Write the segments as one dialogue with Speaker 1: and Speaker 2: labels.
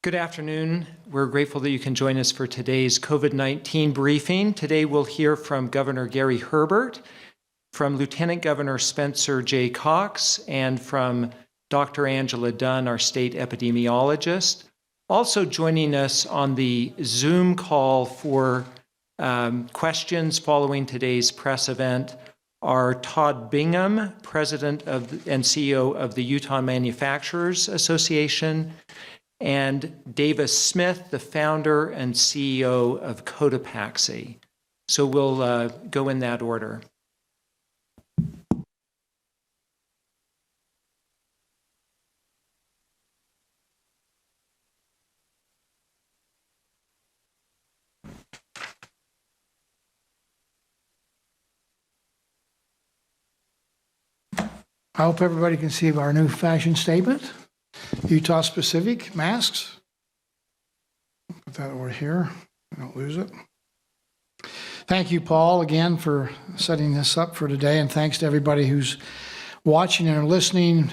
Speaker 1: Good afternoon. We're grateful that you can join us for today's COVID-19 briefing. Today we'll hear from Governor Gary Herbert, from Lieutenant Governor Spencer J. Cox, and from Dr. Angela Dunn, our state epidemiologist. Also joining us on the Zoom call for questions following today's press event are Todd Bingham, President and CEO of the Utahn Manufacturers Association, and Davis Smith, the founder and CEO of Cotopaxi. So we'll go in that order.
Speaker 2: I hope everybody can see our new fashion statement. Utah specific masks. Put that over here. I don't lose it. Thank you, Paul, again for setting this up for today, and thanks to everybody who's watching and listening.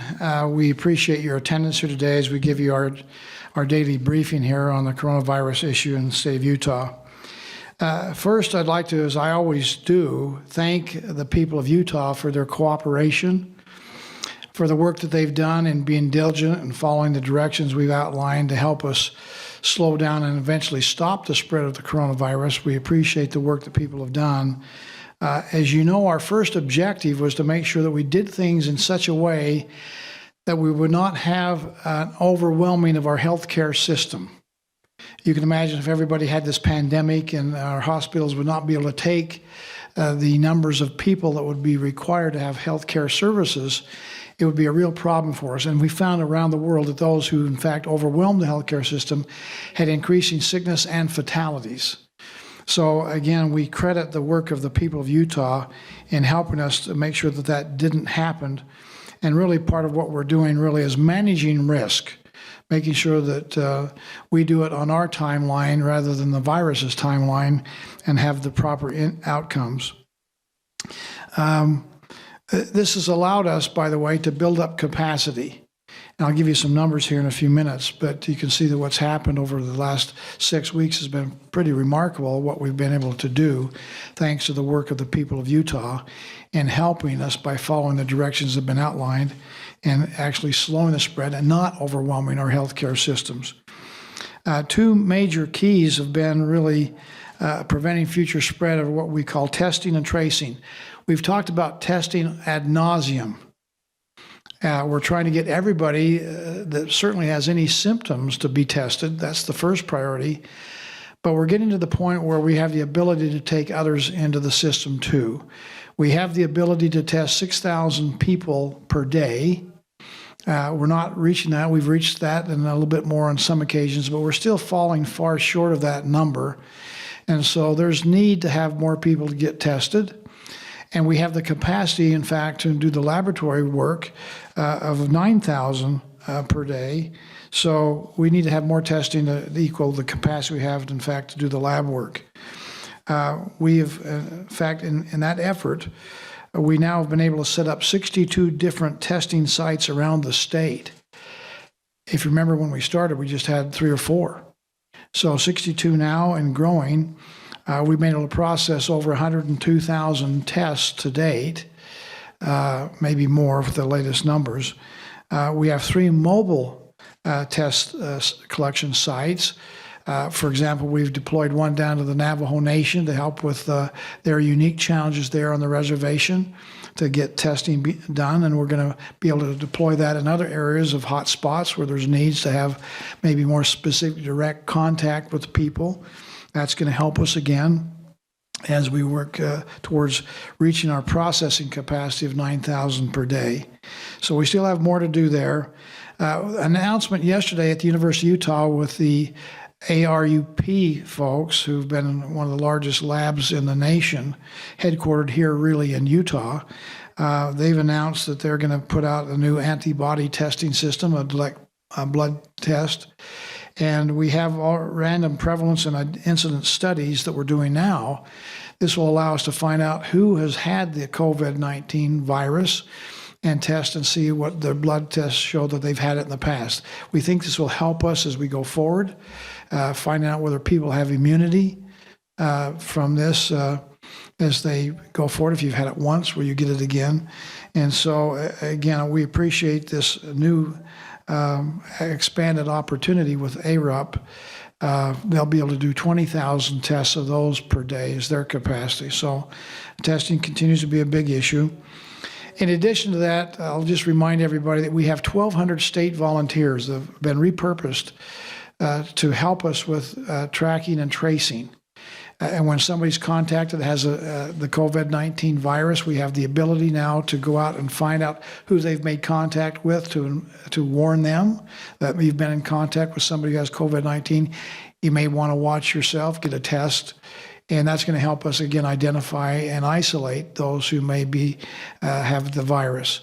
Speaker 2: We appreciate your attendance here today as we give you our daily briefing here on the coronavirus issue in the state of Utah. First, I'd like to, as I always do, thank the people of Utah for their cooperation, for the work that they've done in being diligent and following the directions we've outlined to help us slow down and eventually stop the spread of the coronavirus. We appreciate the work that people have done. As you know, our first objective was to make sure that we did things in such a way that we would not have an overwhelming of our healthcare system. You can imagine if everybody had this pandemic and our hospitals would not be able to take the numbers of people that would be required to have healthcare services, it would be a real problem for us. And we found around the world that those who, in fact, overwhelmed the healthcare system had increasing sickness and fatalities. So, again, we credit the work of the people of Utah in helping us to make sure that that didn't happen. And really part of what we're doing really is managing risk, making sure that we do it on our timeline rather than the virus's timeline and have the proper outcomes. This has allowed us, by the way, to build up capacity. And I'll give you some numbers here in a few minutes, but you can see that what's happened over the last 6 weeks has been pretty remarkable, what we've been able to do, thanks to the work of the people of Utah in helping us by following the directions that have been outlined and actually slowing the spread and not overwhelming our healthcare systems. Two major keys have been really preventing future spread of what we call testing and tracing. We've talked about testing ad nauseum. We're trying to get everybody that certainly has any symptoms to be tested. That's the first priority. But we're getting to the point where we have the ability to take others into the system too. We have the ability to test 6,000 people per day. We're not reaching that. We've reached that and a little bit more on some occasions, but we're still falling far short of that number. And so there's need to have more people to get tested. And we have the capacity, in fact, to do the laboratory work of 9,000 per day. So we need to have more testing to equal the capacity we have, in fact, to do the lab work. We have, in fact, in that effort, we now have been able to set up 62 different testing sites around the state. If you remember when we started, we just had 3 or 4. So 62 now and growing. We've been able to process over 102,000 tests to date, maybe more with the latest numbers. We have 3 mobile test collection sites. For example, we've deployed one down to the Navajo Nation to help with their unique challenges there on the reservation to get testing done, and we're going to be able to deploy that in other areas of hot spots where there's needs to have maybe more specific direct contact with people. That's going to help us again as we work towards reaching our processing capacity of 9,000 per day. So we still have more to do there. Announcement yesterday at the University of Utah with the ARUP folks, who've been one of the largest labs in the nation, headquartered here really in Utah. They've announced that they're going to put out a new antibody testing system, a blood test. And we have all random prevalence and incidence studies that we're doing now. This will allow us to find out who has had the COVID-19 virus and test and see what their blood tests show that they've had it in the past. We think this will help us as we go forward, find out whether people have immunity from this as they go forward. If you've had it once, will you get it again? And so, again, we appreciate this new expanded opportunity with ARUP. They'll be able to do 20,000 tests of those per day is their capacity. So testing continues to be a big issue. In addition to that, I'll just remind everybody that we have 1,200 state volunteers that have been repurposed to help us with tracking and tracing. And when somebody's contacted that has the COVID-19 virus, we have the ability now to go out and find out who they've made contact with to warn them that you've been in contact with somebody who has COVID-19. You may want to watch yourself, get a test, and that's going to help us, again, identify and isolate those who may be have the virus.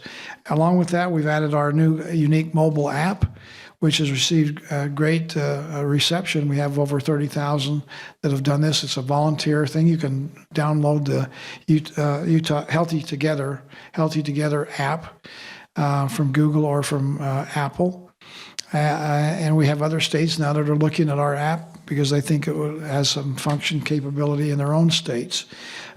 Speaker 2: Along with that, we've added our new unique mobile app, which has received great reception. We have over 30,000 that have done this. It's a volunteer thing. You can download the Utah Healthy Together app from Google or from Apple. And we have other states now that are looking at our app because they think it has some function capability in their own states.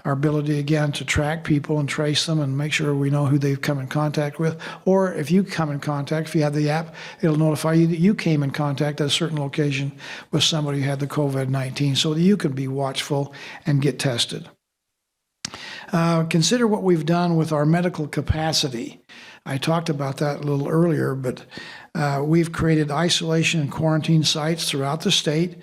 Speaker 2: Our ability, again, to track people and trace them and make sure we know who they've come in contact with. Or if you come in contact, if you have the app, it'll notify you that you came in contact at a certain location with somebody who had the COVID-19 so that you can be watchful and get tested. Consider what we've done with our medical capacity. I talked about that a little earlier, but we've created isolation and quarantine sites throughout the state.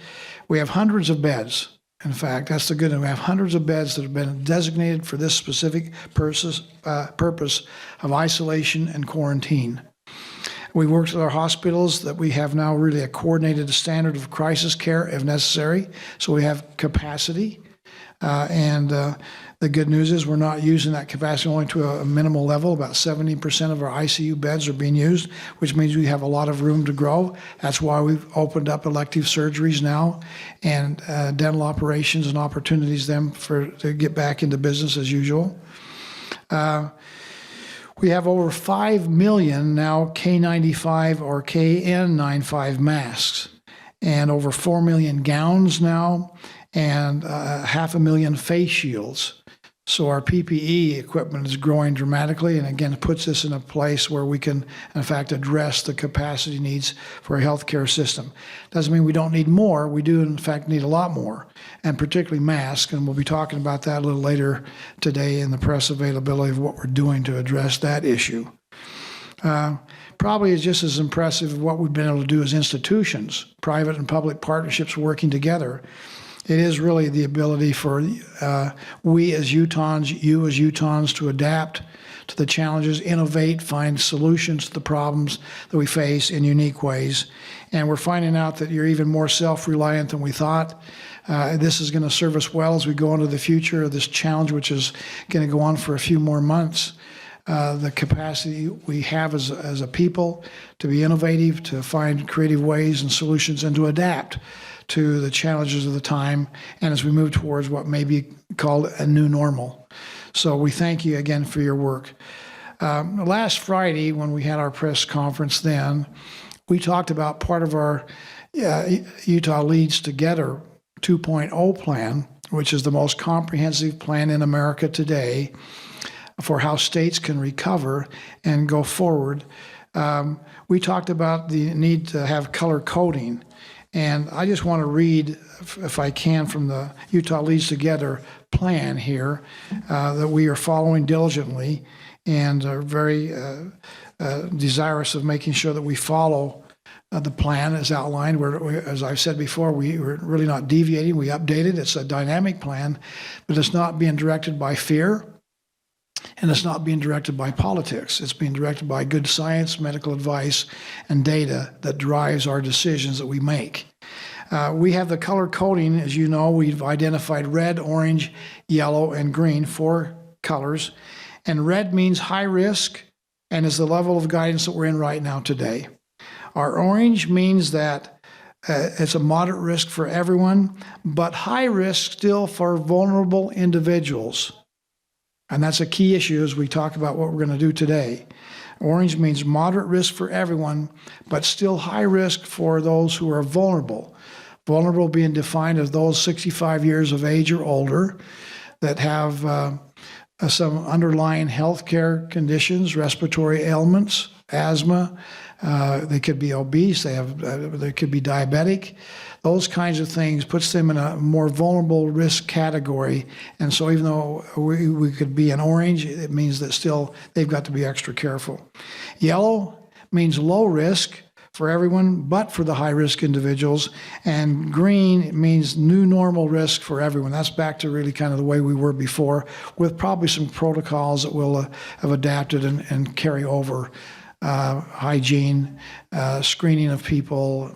Speaker 2: We have hundreds of beds. In fact, that's the good news. We have hundreds of beds that have been designated for this specific purpose of isolation and quarantine. We worked with our hospitals that we have now really a coordinated standard of crisis care if necessary, so we have capacity. The good news is we're not using that capacity only to a minimal level. About 70% of our ICU beds are being used, which means we have a lot of room to grow. That's why we've opened up elective surgeries now and dental operations and opportunities to get back into business as usual. We have over 5 million now K95 or KN95 masks and over 4 million gowns now and 500,000 face shields. So our PPE equipment is growing dramatically and again puts us in a place where we can in fact address the capacity needs for a healthcare system. Doesn't mean we don't need more, we do in fact need a lot more, and particularly masks, and we'll be talking about that a little later today in the press availability of what we're doing to address that issue. Probably is just as impressive as what we've been able to do as institutions, private and public partnerships working together. It is really the ability for we as Utahns, you as Utahns to adapt to the challenges, innovate, find solutions to the problems that we face in unique ways. And we're finding out that you're even more self-reliant than we thought. This is going to serve us well as we go into the future of this challenge, which is going to go on for a few more months. The capacity we have as a people to be innovative, to find creative ways and solutions, and to adapt to the challenges of the time, and as we move towards what may be called a new normal. So we thank you again for your work. Last Friday, when we had our press conference then, we talked about part of our Utah Leads Together 2.0 plan, which is the most comprehensive plan in America today for how states can recover and go forward. We talked about the need to have color coding. And I just want to read, if I can, from the Utah Leads Together plan here that we are following diligently and are very desirous of making sure that we follow the plan as outlined. As I've said before, we're really not deviating. We updated. It's a dynamic plan, but it's not being directed by fear. And it's not being directed by politics. It's being directed by good science, medical advice, and data that drives our decisions that we make. We have the color coding. As you know, we've identified red, orange, yellow, and green, 4 colors. And red means high risk and is the level of guidance that we're in right now today. Our orange means that it's a moderate risk for everyone, but high risk still for vulnerable individuals. And that's a key issue as we talk about what we're going to do today. Orange means moderate risk for everyone, but still high risk for those who are vulnerable. Vulnerable being defined as those 65 years of age or older that have some underlying healthcare conditions, respiratory ailments, asthma. They could be obese. They could be diabetic. Those kinds of things puts them in a more vulnerable risk category. And so even though we could be an orange, it means that still they've got to be extra careful. Yellow means low risk for everyone, but for the high-risk individuals. And green means new normal risk for everyone. That's back to really kind of the way we were before, with probably some protocols that will have adapted and carry over. Hygiene, screening of people,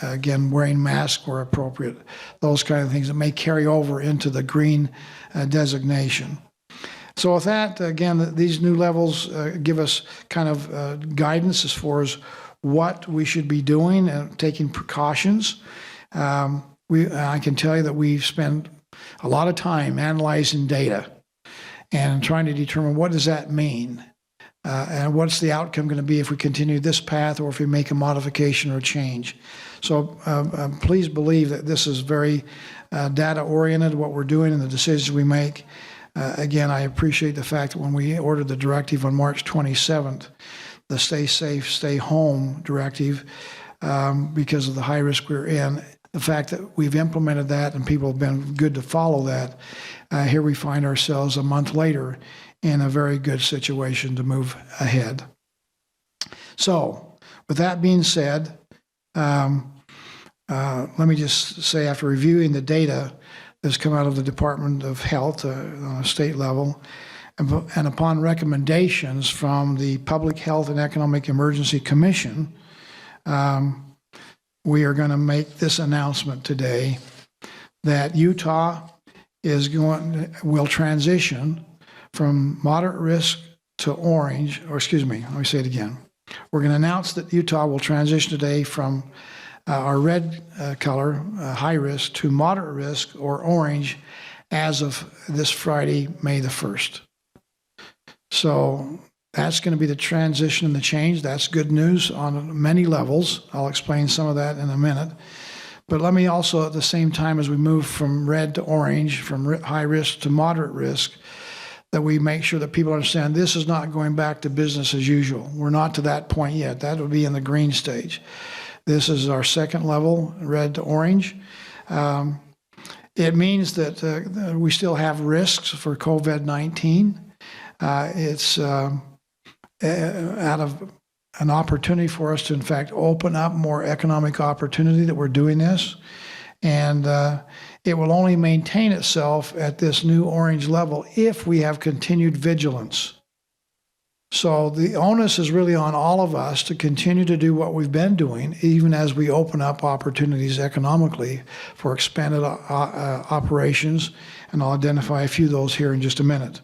Speaker 2: again, wearing masks where appropriate, those kind of things that may carry over into the green designation. So with that, again, these new levels give us kind of guidance as far as what we should be doing and taking precautions. I can tell you that we've spent a lot of time analyzing data and trying to determine what does that mean. And what's the outcome going to be if we continue this path or if we make a modification or change. So please believe that this is very data-oriented, what we're doing and the decisions we make. Again, I appreciate the fact that when we ordered the directive on March 27th, the stay safe, stay home directive, because of the high risk we're in, the fact that we've implemented that and people have been good to follow that, here we find ourselves a month later in a very good situation to move ahead. So, with that being said, let me just say, after reviewing the data that's come out of the Department of Health on a state level, and upon recommendations from the Public Health and Economic Emergency Commission, we are going to make this announcement today that Utah will transition from moderate risk to orange, or excuse me, let me say it again. We're going to announce that Utah will transition today from our red color, high risk, to moderate risk or orange as of this Friday, May the 1st. So that's going to be the transition and the change. That's good news on many levels. I'll explain some of that in a minute. But let me also, at the same time as we move from red to orange, from high risk to moderate risk, that we make sure that people understand this is not going back to business as usual. We're not to that point yet. That would be in the green stage. This is our second level, red to orange. It means that we still have risks for COVID-19. It's out of an opportunity for us to, in fact, open up more economic opportunity that we're doing this. And it will only maintain itself at this new orange level if we have continued vigilance. So the onus is really on all of us to continue to do what we've been doing, even as we open up opportunities economically for expanded operations, and I'll identify a few of those here in just a minute.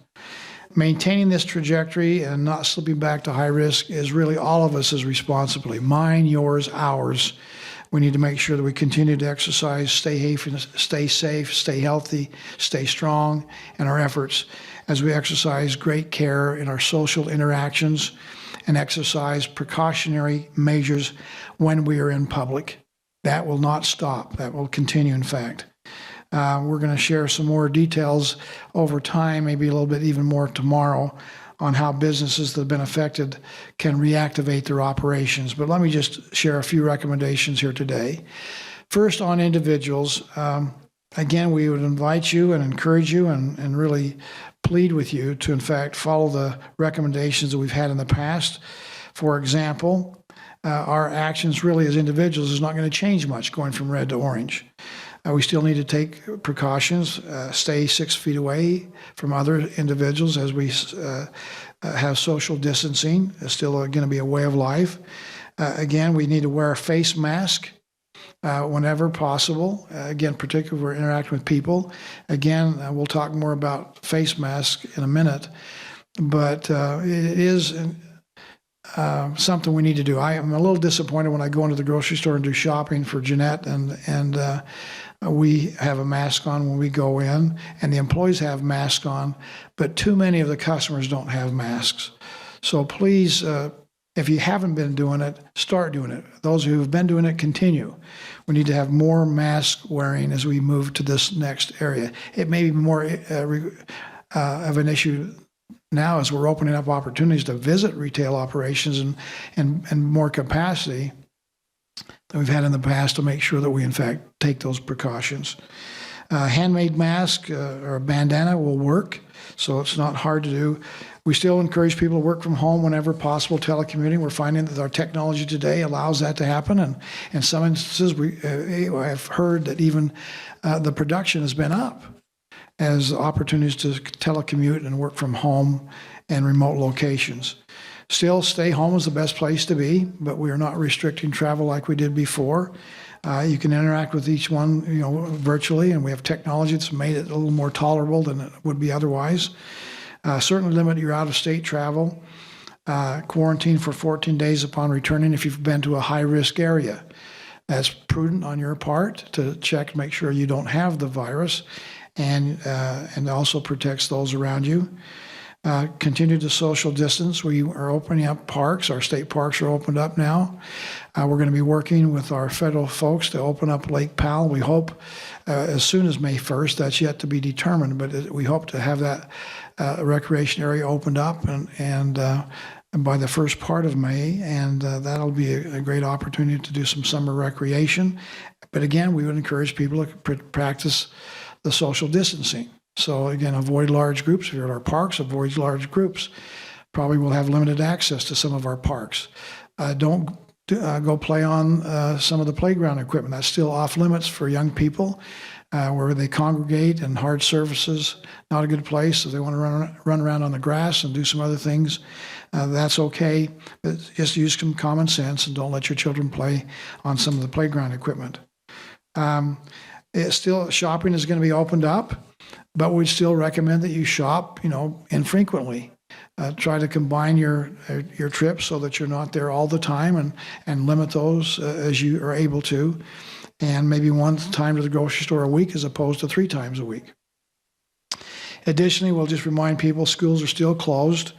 Speaker 2: Maintaining this trajectory and not slipping back to high risk is really all of us' responsibility. Mine, yours, ours. We need to make sure that we continue to exercise, stay safe, stay healthy, stay strong in our efforts as we exercise great care in our social interactions and exercise precautionary measures when we are in public. That will not stop. That will continue, in fact. We're going to share some more details over time, maybe a little bit even more tomorrow, on how businesses that have been affected can reactivate their operations. But let me just share a few recommendations here today. First, on individuals, again, we would invite you and encourage you and really plead with you to, in fact, follow the recommendations that we've had in the past. For example, our actions really as individuals is not going to change much going from red to orange. We still need to take precautions, stay 6 feet away from other individuals as we have social distancing. It's still going to be a way of life. Again, we need to wear a face mask whenever possible. Again, particularly if we're interacting with people. Again, we'll talk more about face masks in a minute, but it is something we need to do. I am a little disappointed when I go into the grocery store and do shopping for Jeanette and we have a mask on when we go in, and the employees have masks on, but too many of the customers don't have masks. So please, if you haven't been doing it, start doing it. Those who have been doing it, continue. We need to have more mask wearing as we move to this next area. It may be more of an issue now as we're opening up opportunities to visit retail operations and more capacity that we've had in the past to make sure that we, in fact, take those precautions. Handmade mask or a bandana will work, so it's not hard to do. We still encourage people to work from home whenever possible, telecommuting. We're finding that our technology today allows that to happen, and in some instances, I've heard that even the production has been up as opportunities to telecommute and work from home and remote locations. Still, stay home is the best place to be, but we are not restricting travel like we did before. You can interact with each one, virtually, and we have technology that's made it a little more tolerable than it would be otherwise. Certainly limit your out-of-state travel. Quarantine for 14 days upon returning if you've been to a high-risk area. That's prudent on your part to check, make sure you don't have the virus, and also protects those around you. Continue to social distance. We are opening up parks. Our state parks are opened up now. We're going to be working with our federal folks to open up Lake Powell. We hope as soon as May 1st. That's yet to be determined, but we hope to have that recreation area opened up and by the first part of May, and that'll be a great opportunity to do some summer recreation. But again, we would encourage people to practice the social distancing. So again, avoid large groups. If you're at our parks, avoid large groups. Probably will have limited access to some of our parks. Don't go play on some of the playground equipment. That's still off limits for young people where they congregate, and hard surfaces, not a good place. If they want to run around on the grass and do some other things, that's okay. But just use some common sense and don't let your children play on some of the playground equipment. Still, shopping is going to be opened up, but we still recommend that you shop, infrequently. Try to combine your trips so that you're not there all the time, and limit those as you are able to, and maybe one time to the grocery store a week as opposed to 3 times a week. Additionally, we'll just remind people schools are still closed.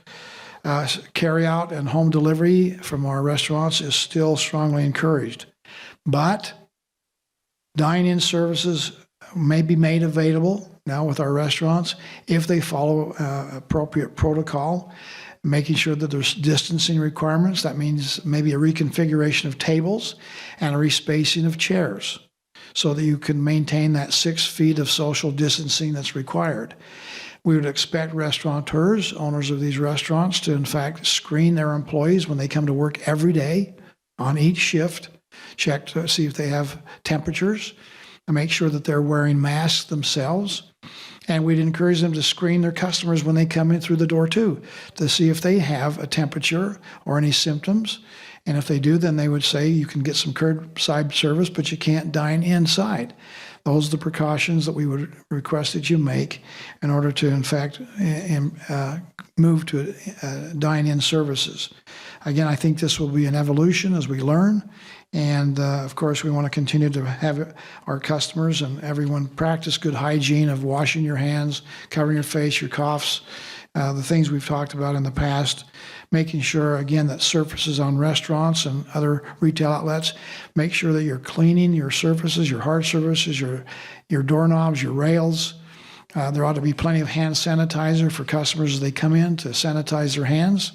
Speaker 2: Carry out and home delivery from our restaurants is still strongly encouraged, but dine-in services may be made available now with our restaurants if they follow appropriate protocol, making sure that there's distancing requirements. That means maybe a reconfiguration of tables and a respacing of chairs so that you can maintain that 6 feet of social distancing that's required. We would expect restaurateurs, owners of these restaurants, to in fact screen their employees when they come to work every day on each shift, check to see if they have temperatures, and make sure that they're wearing masks themselves. And we'd encourage them to screen their customers when they come in through the door too, to see if they have a temperature or any symptoms. And if they do, then they would say you can get some curbside service, but you can't dine inside. Those are the precautions that we would request that you make in order to, in fact, move to dine-in services. Again, I think this will be an evolution as we learn. And of course, we want to continue to have our customers and everyone practice good hygiene of washing your hands, covering your face, your coughs, the things we've talked about in the past, making sure, again, that surfaces on restaurants and other retail outlets, make sure that you're cleaning your surfaces, your hard surfaces, your doorknobs, your rails. There ought to be plenty of hand sanitizer for customers as they come in to sanitize their hands.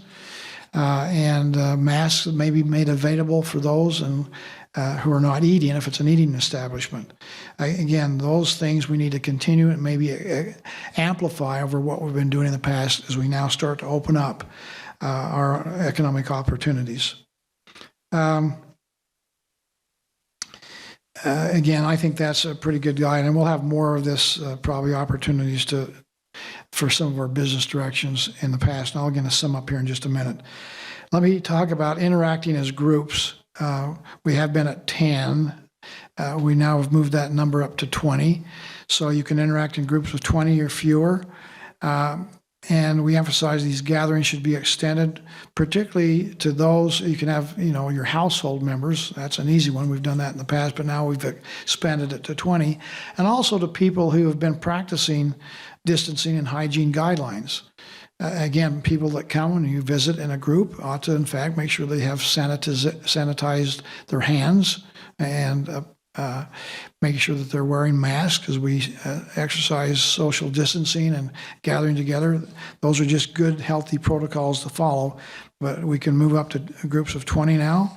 Speaker 2: And masks may be made available for those who are not eating, if it's an eating establishment. Again, those things we need to continue and maybe amplify over what we've been doing in the past as we now start to open up our economic opportunities. Again, I think that's a pretty good guide, and we'll have more of this probably opportunities for some of our business directions in the past. And I'm going to sum up here in just a minute. Let me talk about interacting as groups. We have been at 10. We now have moved that number up to 20. So you can interact in groups of 20 or fewer. And we emphasize these gatherings should be extended, particularly to those you can have, your household members. That's an easy one. We've done that in the past, but now we've expanded it to 20. And also to people who have been practicing distancing and hygiene guidelines. Again, people that come and you visit in a group ought to, in fact, make sure they have sanitized their hands and making sure that they're wearing masks as we exercise social distancing and gathering together. Those are just good, healthy protocols to follow. But we can move up to groups of 20 now.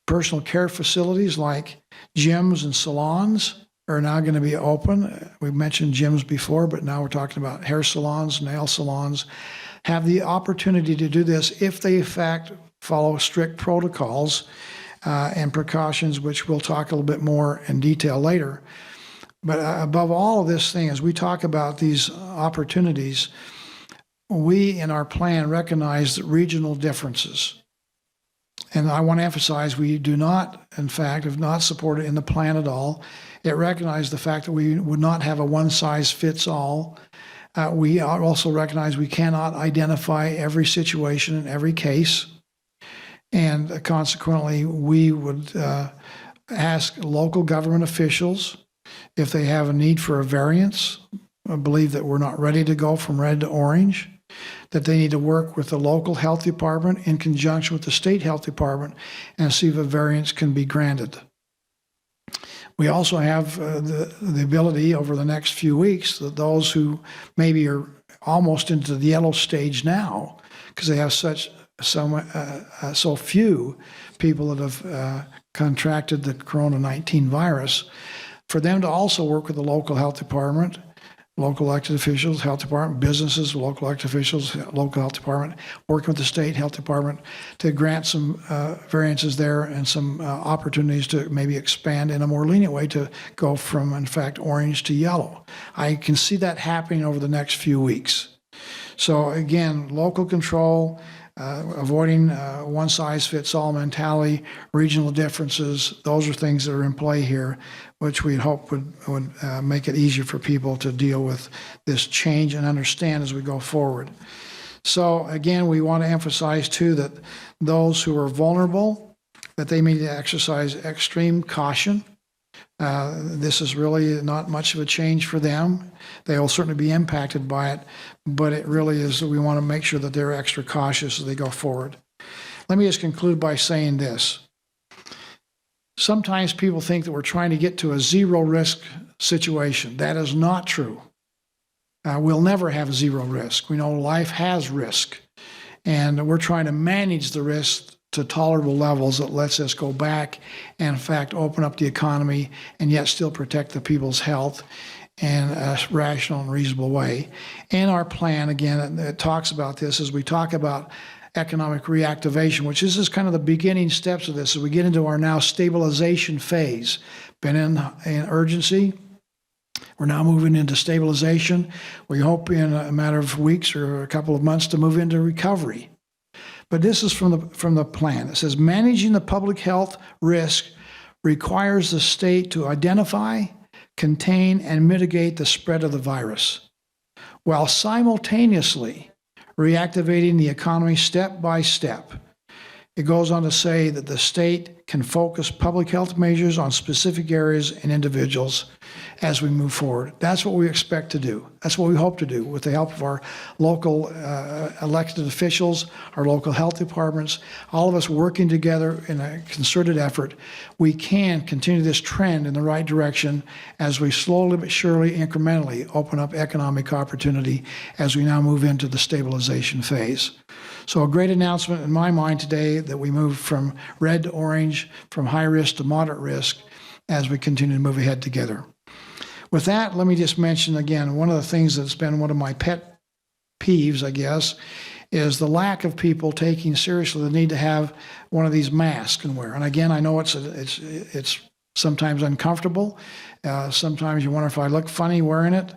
Speaker 2: Personal care facilities like gyms and salons are now going to be open. We've mentioned gyms before, but now we're talking about hair salons, nail salons. Have the opportunity to do this if they, in fact, follow strict protocols and precautions, which we'll talk a little bit more in detail later. But above all of this thing, as we talk about these opportunities, we in our plan recognize the regional differences. And I want to emphasize we do not, in fact, have not supported in the plan at all. It recognized the fact that we would not have a one-size-fits-all. We also recognize we cannot identify every situation in every case. And consequently, we would ask local government officials if they have a need for a variance, believe that we're not ready to go from red to orange, that they need to work with the local health department in conjunction with the state health department and see if a variance can be granted. We also have the ability over the next few weeks that those who maybe are almost into the yellow stage now, because they have so few people that have contracted the COVID-19 virus, for them to also work with the local health department, local elected officials, health department, businesses, local elected officials, local health department, working with the state health department to grant some variances there and some opportunities to maybe expand in a more lenient way to go from, in fact, orange to yellow. I can see that happening over the next few weeks. So again, local control, avoiding one-size-fits-all mentality, regional differences, those are things that are in play here, which we hope would make it easier for people to deal with this change and understand as we go forward. So again, we want to emphasize too that those who are vulnerable, that they need to exercise extreme caution. This is really not much of a change for them. They will certainly be impacted by it, but it really is that we want to make sure that they're extra cautious as they go forward. Let me just conclude by saying this. Sometimes people think that we're trying to get to a zero risk situation. That is not true. We'll never have zero risk. We know life has risk, and we're trying to manage the risk to tolerable levels that lets us go back and, in fact, open up the economy and yet still protect the people's health in a rational and reasonable way. And our plan, again, it talks about this as we talk about economic reactivation, which is kind of the beginning steps of this as we get into our now stabilization phase. Been in urgency. We're now moving into stabilization. We hope in a matter of weeks or a couple of months to move into recovery. But this is from the plan. It says managing the public health risk requires the state to identify, contain, and mitigate the spread of the virus, while simultaneously reactivating the economy step by step. It goes on to say that the state can focus public health measures on specific areas and individuals as we move forward. That's what we expect to do. That's what we hope to do with the help of our local elected officials, our local health departments, all of us working together in a concerted effort. We can continue this trend in the right direction as we slowly but surely, incrementally open up economic opportunity as we now move into the stabilization phase. So a great announcement in my mind today that we move from red to orange, from high risk to moderate risk as we continue to move ahead together. With that, let me just mention again, one of the things that's been one of my pet peeves, I guess, is the lack of people taking seriously the need to have one of these masks and wear. And again, I know it's sometimes uncomfortable. Sometimes you wonder if I look funny wearing it.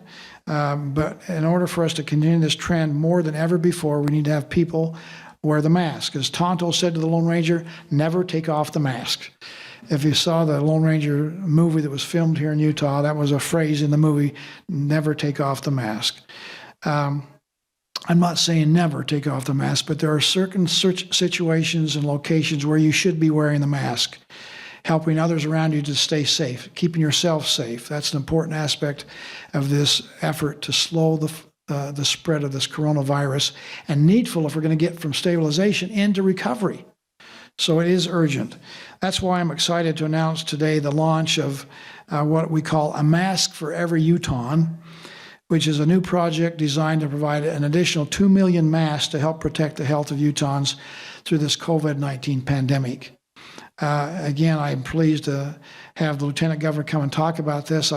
Speaker 2: But in order for us to continue this trend more than ever before, we need to have people wear the mask. As Tonto said to the Lone Ranger, never take off the mask. If you saw the Lone Ranger movie that was filmed here in Utah, that was a phrase in the movie, never take off the mask. I'm not saying never take off the mask, but there are certain situations and locations where you should be wearing the mask, helping others around you to stay safe, keeping yourself safe. That's an important aspect of this effort to slow the spread of this coronavirus, and needful if we're going to get from stabilization into recovery. So it is urgent. That's why I'm excited to announce today the launch of what we call A Mask for Every Utahn, which is a new project designed to provide an additional 2 million masks to help protect the health of Utahns through this COVID-19 pandemic. Again, I'm pleased to have the Lieutenant Governor come and talk about this.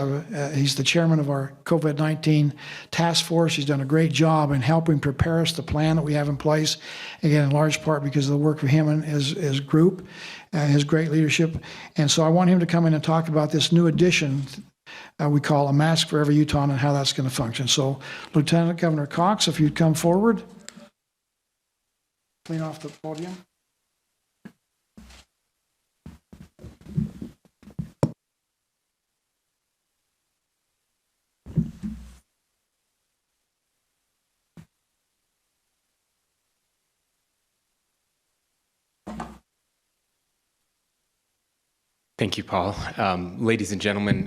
Speaker 2: He's the chairman of our COVID-19 task force. He's done a great job in helping prepare us the plan that we have in place, again, in large part because of the work of him and his group, his great leadership. And so I want him to come in and talk about this new addition we call A Mask for Every Utahn and how that's going to function. So, Lieutenant Governor Cox, if you'd come forward. Clean off the podium.
Speaker 3: Thank you, Paul. Ladies and gentlemen,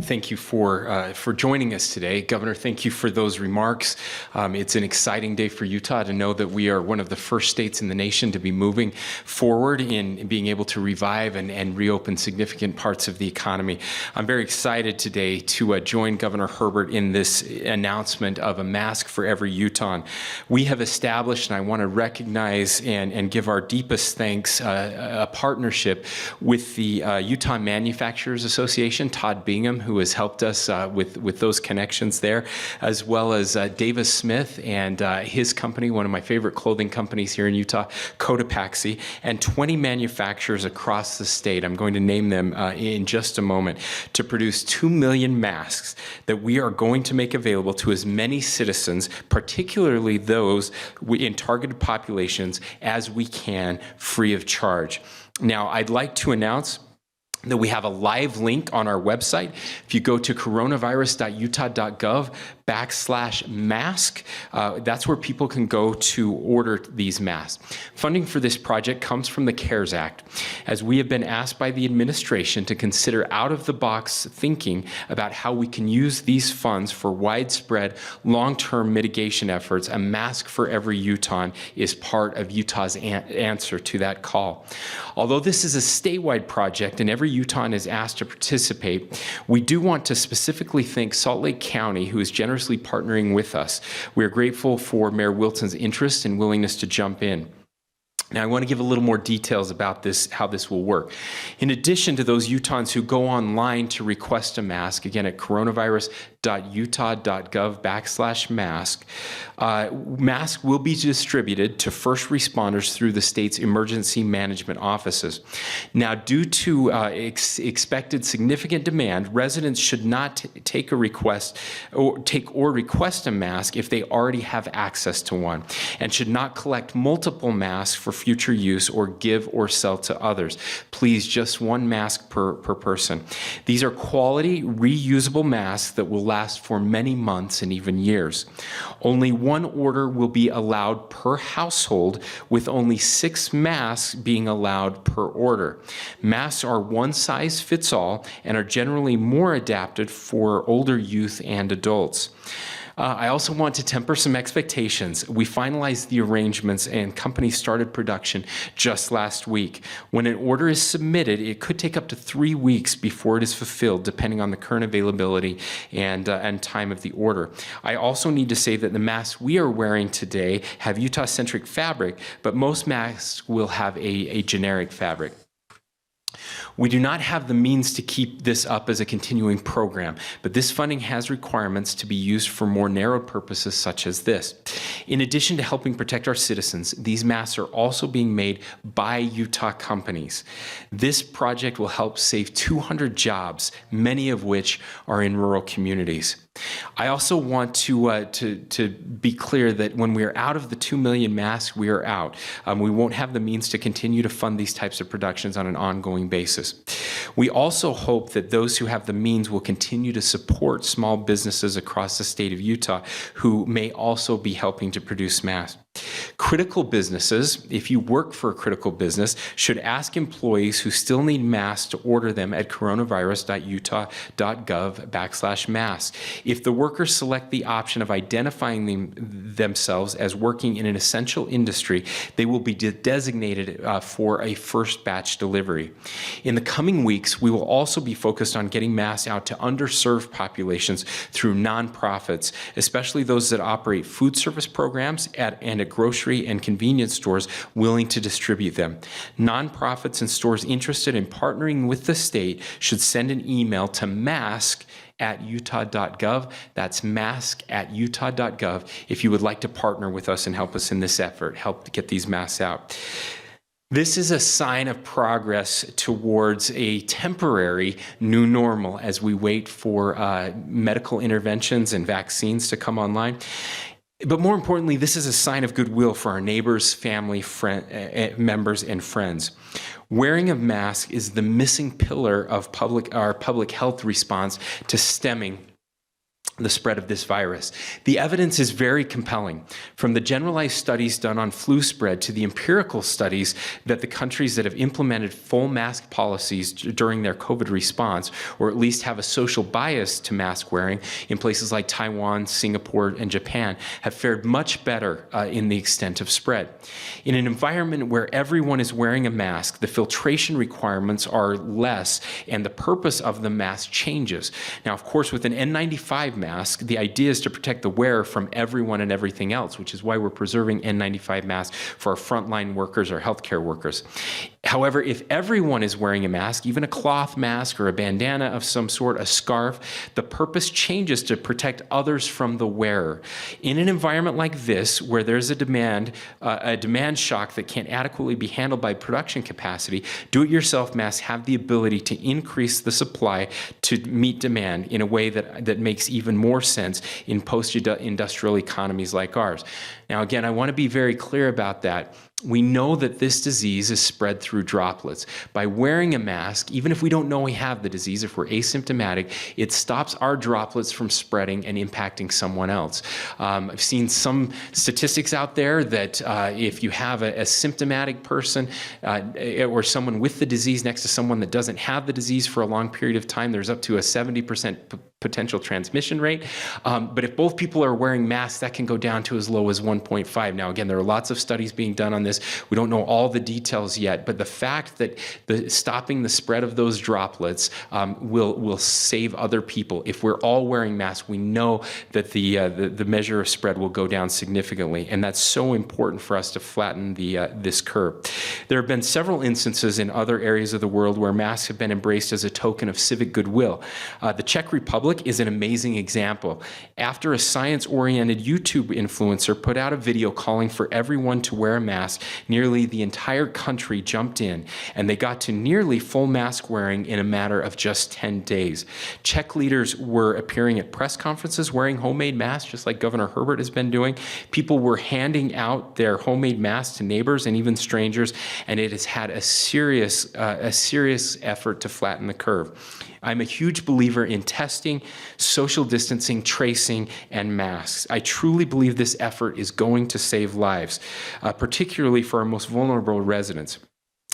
Speaker 3: thank you for joining us today. Governor, thank you for those remarks. It's an exciting day for Utah to know that we are one of the first states in the nation to be moving forward in being able to revive and reopen significant parts of the economy. I'm very excited today to join Governor Herbert in this announcement of a mask for every Utahn. We have established, and I want to recognize and give our deepest thanks, a partnership with the Utahn Manufacturers Association, Todd Bingham, who has helped us with those connections there, as well as Davis Smith and his company, one of my favorite clothing companies here in Utah, Cotopaxi, and 20 manufacturers across the state. I'm going to name them in just a moment, to produce 2 million masks that we are going to make available to as many citizens, particularly those in targeted populations, as we can, free of charge. Now, I'd like to announce that we have a live link on our website. If you go to coronavirus.utah.gov/mask, that's where people can go to order these masks. Funding for this project comes from the CARES Act, as we have been asked by the administration to consider out-of-the-box thinking about how we can use these funds for widespread long-term mitigation efforts. A mask for every Utahn is part of Utah's answer to that call. Although this is a statewide project and every Utahn is asked to participate, we do want to specifically thank Salt Lake County, who is generously partnering with us. We are grateful for Mayor Wilson's interest and willingness to jump in. Now, I want to give a little more details about this, how this will work. In addition to those Utahns who go online to request a mask, again at coronavirus.utah.gov/mask, masks will be distributed to first responders through the state's emergency management offices. Now, due to expected significant demand, residents should not take a request or request a mask if they already have access to one, and should not collect multiple masks for future use or give or sell to others. Please, just one mask per person. These are quality, reusable masks that will last for many months and even years. Only one order will be allowed per household, with only 6 masks being allowed per order. Masks are one size fits all and are generally more adapted for older youth and adults. I also want to temper some expectations. We finalized the arrangements and company started production just last week. When an order is submitted, it could take up to 3 weeks before it is fulfilled, depending on the current availability and time of the order. I also need to say that the masks we are wearing today have Utah-centric fabric, but most masks will have a generic fabric. We do not have the means to keep this up as a continuing program, but this funding has requirements to be used for more narrow purposes such as this. In addition to helping protect our citizens, these masks are also being made by Utah companies. This project will help save 200 jobs, many of which are in rural communities. I also want to be clear that when we are out of the 2 million masks, we are out. We won't have the means to continue to fund these types of productions on an ongoing basis. We also hope that those who have the means will continue to support small businesses across the state of Utah who may also be helping to produce masks. Critical businesses, if you work for a critical business, should ask employees who still need masks to order them at coronavirus.utah.gov/masks. If the workers select the option of identifying themselves as working in an essential industry, they will be designated for a first batch delivery. In the coming weeks, we will also be focused on getting masks out to underserved populations through nonprofits, especially those that operate food service programs and at grocery and convenience stores willing to distribute them. Nonprofits and stores interested in partnering with the state should send an email to mask@utah.gov. That's mask@utah.gov if you would like to partner with us and help us in this effort, help to get these masks out. This is a sign of progress towards a temporary new normal as we wait for medical interventions and vaccines to come online. But more importantly, this is a sign of goodwill for our neighbors, family, members, and friends. Wearing a mask is the missing pillar of our public health response to stemming the spread of this virus. The evidence is very compelling. From the generalized studies done on flu spread to the empirical studies that the countries that have implemented full mask policies during their COVID response, or at least have a social bias to mask wearing in places like Taiwan, Singapore, and Japan, have fared much better in the extent of spread. In an environment where everyone is wearing a mask, the filtration requirements are less and the purpose of the mask changes. Now, of course, with an N95 mask, the idea is to protect the wearer from everyone and everything else, which is why we're preserving N95 masks for our frontline workers or healthcare workers. However, if everyone is wearing a mask, even a cloth mask or a bandana of some sort, a scarf, the purpose changes to protect others from the wearer. In an environment like this, where there's a demand shock that can't adequately be handled by production capacity, do-it-yourself masks have the ability to increase the supply to meet demand in a way that makes even more sense in post-industrial economies like ours. Now, again, I want to be very clear about that. We know that this disease is spread through droplets. By wearing a mask, even if we don't know we have the disease, if we're asymptomatic, it stops our droplets from spreading and impacting someone else. I've seen some statistics out there that if you have a symptomatic person or someone with the disease next to someone that doesn't have the disease for a long period of time, there's up to a 70% potential transmission rate. But if both people are wearing masks, that can go down to as low as 1.5. Now, again, there are lots of studies being done on this. We don't know all the details yet, but the fact that stopping the spread of those droplets will save other people. If we're all wearing masks, we know that the measure of spread will go down significantly, and that's so important for us to flatten this curve. There have been several instances in other areas of the world where masks have been embraced as a token of civic goodwill. The Czech Republic is an amazing example. After a science-oriented YouTube influencer put out a video calling for everyone to wear a mask, nearly the entire country jumped in, and they got to nearly full mask wearing in a matter of just 10 days. Czech leaders were appearing at press conferences wearing homemade masks, just like Governor Herbert has been doing. People were handing out their homemade masks to neighbors and even strangers, and it has had a serious effort to flatten the curve. I'm a huge believer in testing, social distancing, tracing, and masks. I truly believe this effort is going to save lives, particularly for our most vulnerable residents.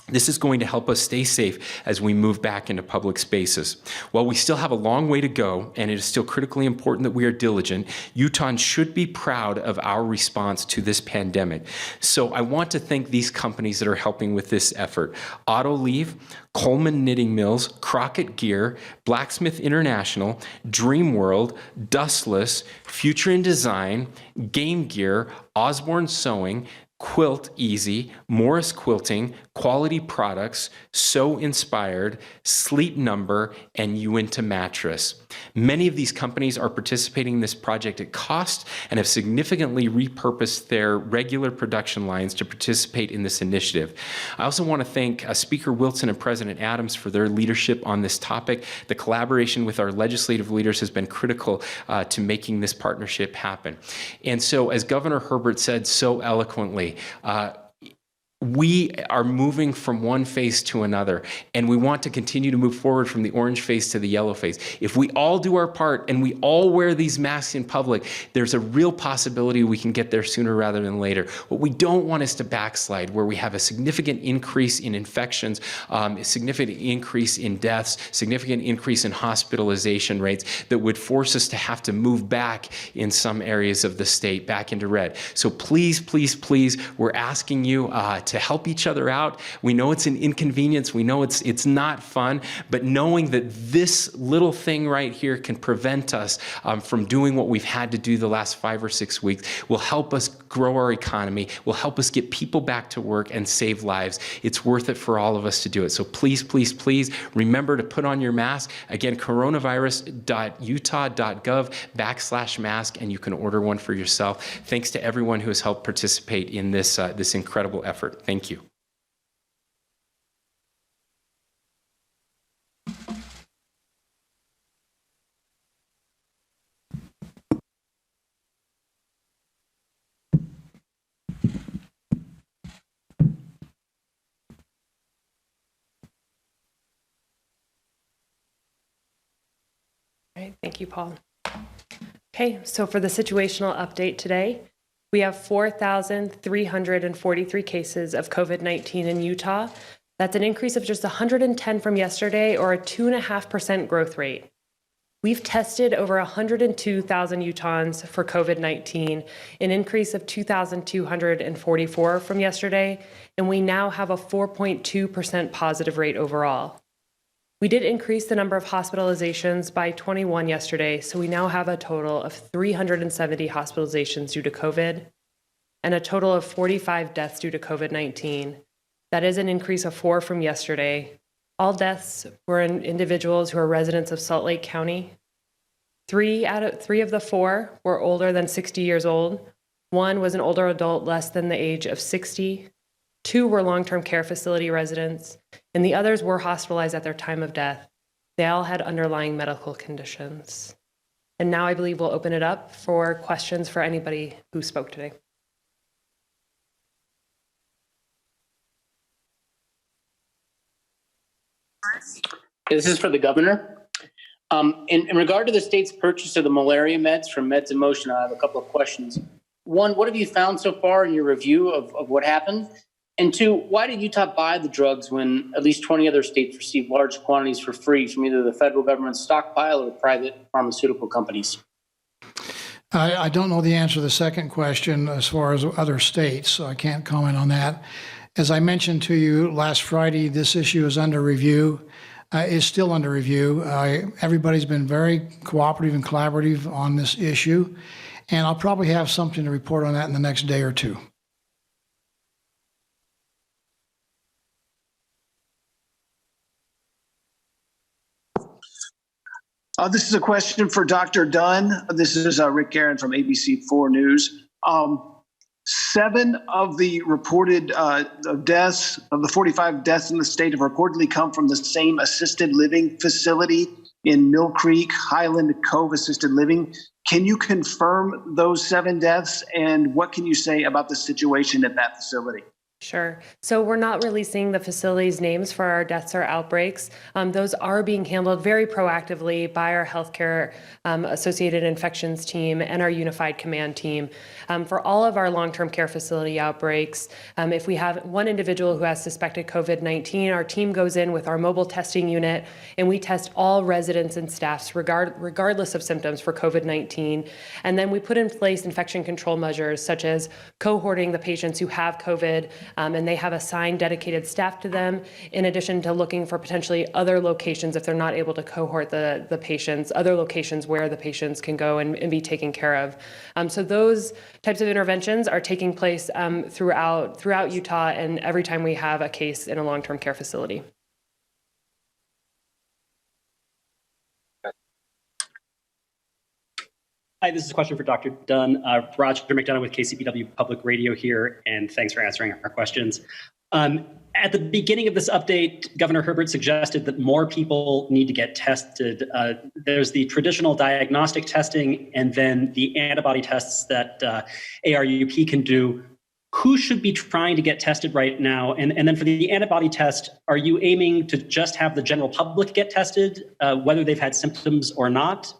Speaker 3: This is going to help us stay safe as we move back into public spaces. While we still have a long way to go, and it is still critically important that we are diligent, Utahn should be proud of our response to this pandemic. So I want to thank these companies that are helping with this effort. Autoleave, Coleman Knitting Mills, Crockett Gear, Blacksmith International, Dreamworld, Dustless, Future in Design, Game Gear, Osborne Sewing, Quilt Easy, Morris Quilting, Quality Products, So Inspired, Sleep Number, and Uinta Mattress. Many of these companies are participating in this project at cost and have significantly repurposed their regular production lines to participate in this initiative. I also want to thank Speaker Wilson and President Adams for their leadership on this topic. The collaboration with our legislative leaders has been critical to making this partnership happen. And so, as Governor Herbert said so eloquently, we are moving from one phase to another, and we want to continue to move forward from the orange phase to the yellow phase. If we all do our part and we all wear these masks in public, there's a real possibility we can get there sooner rather than later. What we don't want is to backslide, where we have a significant increase in infections, a significant increase in deaths, significant increase in hospitalization rates that would force us to have to move back in some areas of the state, back into red. So please, please, please, we're asking you to help each other out. We know it's an inconvenience. We know it's not fun, but knowing that this little thing right here can prevent us from doing what we've had to do the last 5 or 6 weeks will help us grow our economy, will help us get people back to work and save lives. It's worth it for all of us to do it. So please, please, please remember to put on your mask. Again, coronavirus.utah.gov/mask, and you can order one for yourself. Thanks to everyone who has helped participate in this incredible effort. Thank you.
Speaker 4: All right, thank you, Paul. Okay, so for the situational update today, we have 4,343 cases of COVID-19 in Utah. That's an increase of just 110 from yesterday, or a 2.5% growth rate. We've tested over 102,000 Utahns for COVID-19, an increase of 2,244 from yesterday, and we now have a 4.2% positive rate overall. We did increase the number of hospitalizations by 21 yesterday, so we now have a total of 370 hospitalizations due to COVID and a total of 45 deaths due to COVID-19. That is an increase of 4 from yesterday. All deaths were in individuals who are residents of Salt Lake County. 3 of the 4 were older than 60 years old. 1 was an older adult less than the age of 60. 2 were long-term care facility residents, and the others were hospitalized at their time of death. They all had underlying medical conditions. And now I believe we'll open it up for questions for anybody who spoke today.
Speaker 5: This is for the governor. In regard to the state's purchase of the malaria meds from Meds in Motion, I have a couple of questions. 1, what have you found so far in your review of what happened? And 2, why did Utah buy the drugs when at least 20 other states received large quantities for free from either the federal government's stockpile or private pharmaceutical companies?
Speaker 2: I don't know the answer to the second question as far as other states, so I can't comment on that. As I mentioned to you last Friday, this issue is under review, is still under review. Everybody's been very cooperative and collaborative on this issue, and I'll probably have something to report on that in the next day or two.
Speaker 6: This is a question for Dr. Dunn. This is Rick Aaron from ABC4 News. 7 of the reported deaths, of the 45 deaths in the state, have reportedly come from the same assisted living facility in Mill Creek, Highland Cove Assisted Living. Can you confirm those 7 deaths, and what can you say about the situation at that facility?
Speaker 4: Sure. So we're not releasing the facilities' names for our deaths or outbreaks. Those are being handled very proactively by our healthcare associated infections team and our unified command team. For all of our long-term care facility outbreaks, if we have one individual who has suspected COVID-19, our team goes in with our mobile testing unit and we test all residents and staffs regardless of symptoms for COVID-19. And then we put in place infection control measures such as cohorting the patients who have COVID and they have assigned dedicated staff to them, in addition to looking for potentially other locations if they're not able to cohort the patients, other locations where the patients can go and be taken care of. So those types of interventions are taking place throughout Utah, and every time we have a case in a long-term care facility.
Speaker 7: Hi, this is a question for Dr. Dunn. Roger McDonough with KCPW Public Radio here, and thanks for answering our questions. At the beginning of this update, Governor Herbert suggested that more people need to get tested. There's the traditional diagnostic testing and then the antibody tests that ARUP can do. Who should be trying to get tested right now? And then for the antibody test, are you aiming to just have the general public get tested, whether they've had symptoms or not?